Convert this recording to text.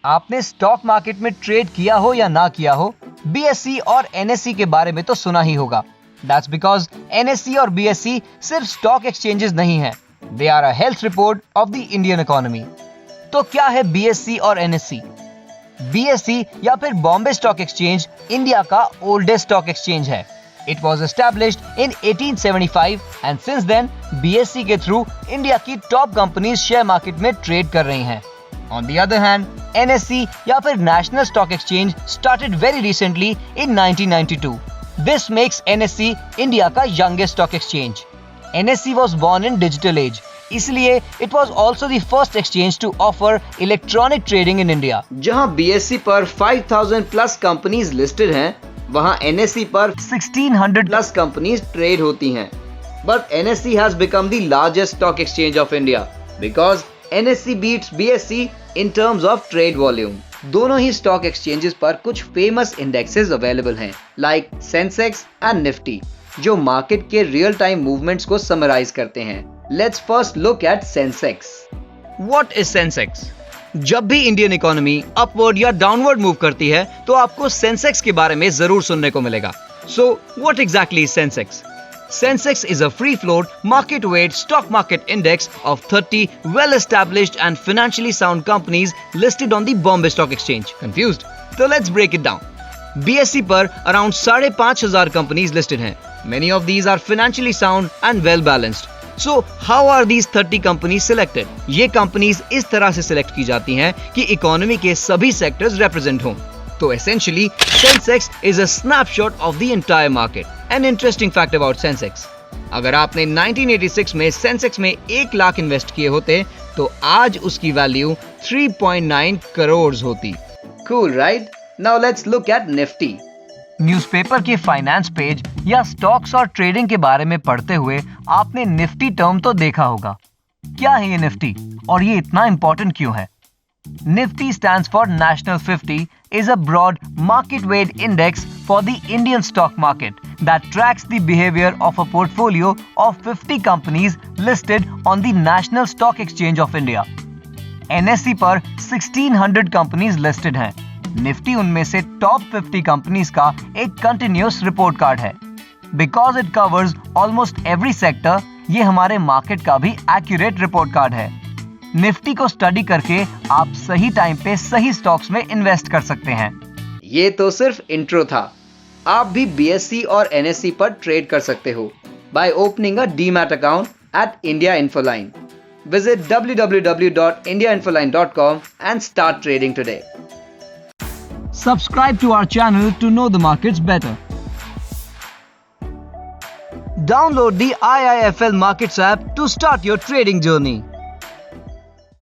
आपने stock market में trade किया हो या ना किया हो, बीएसई और एनएसई के बारे में तो सुना ही होगा। That's because NSE और BSE सिर्फ स्टॉक एक्सचेंजेस नहीं है, they are a health report of the Indian economy। तो क्या है BSE और NSE? BSE या फिर बॉम्बे स्टॉक एक्सचेंज इंडिया का ओल्डेस्ट स्टॉक एक्सचेंज है। It was established in 1875 and since then BSE के थ्रू इंडिया की टॉप कंपनीज शेयर मार्केट में ट्रेड कर रही हैं। On the other hand, NSE या फिर national stock exchange started very recently in 1992। This makes NSE India का youngest stock exchange। NSE was born in digital age, इसलिए it was also the first exchange to offer electronic trading in India। जहां BSE पर 5000 plus companies listed हैं, वहां NSE पर 1600 plus companies trade होती हैं। But NSE has become the largest stock exchange of India because NSE beats BSE in terms of trade volume। दोनों ही stock exchanges पर कुछ फेमस इंडेक्सेस अवेलेबल हैं, like Sensex and Nifty, जो market के real time movements को summarise करते हैं। Let's first look at Sensex. What is Sensex? जब भी इंडियन इकोनॉमी अपवर्ड या डाउनवर्ड मूव करती है, तो आपको सेंसेक्स के बारे में जरूर सुनने को मिलेगा। So what exactly is Sensex? Sensex is a free-float, market-weight stock market index of 30 well-established and financially sound companies listed on the Bombay Stock Exchange. Confused? So let's break it down. BSE पर around 5,500 companies listed हैं. Many of these are financially sound and well-balanced. So how are these 30 companies selected? ये companies इस तरह से select की जाती हैं कि इकोनॉमी के सभी sectors represent हों। तो essentially, Sensex is a snapshot of the entire market. An interesting fact about Sensex. अगर आपने 1986 में Sensex में 1 लाख इन्वेस्ट किए होते, तो आज उसकी वैल्यू 3.9 करोड़ होती। Cool, right? Now let's look at Nifty. Newspaper के फाइनेंस पेज या स्टॉक्स और ट्रेडिंग के बारे में पढ़ते हुए आपने निफ्टी टर्म तो देखा होगा। क्या है ये निफ्टी और ये इतना इंपॉर्टेंट क्यों है? Nifty stands for National 50, is a broad market-weight index for the Indian stock market that tracks the behavior of a portfolio of 50 companies listed on the National Stock Exchange of India। NSE पर 1600 companies listed हैं। Nifty उनमें से top 50 companies का एक continuous report card है। Because it covers almost every sector, ये हमारे market का भी एक्यूरेट रिपोर्ट कार्ड है। निफ्टी को स्टडी करके आप सही टाइम पे सही स्टॉक्स में इन्वेस्ट कर सकते हैं। ये तो सिर्फ इंट्रो था। आप भी BSE और NSE पर ट्रेड कर सकते हो by opening a demat account at India Infoline. Visit www.indiainfoline.com and start trading today. Subscribe to our channel to know the markets better. Download the IIFL Markets app to start your trading journey.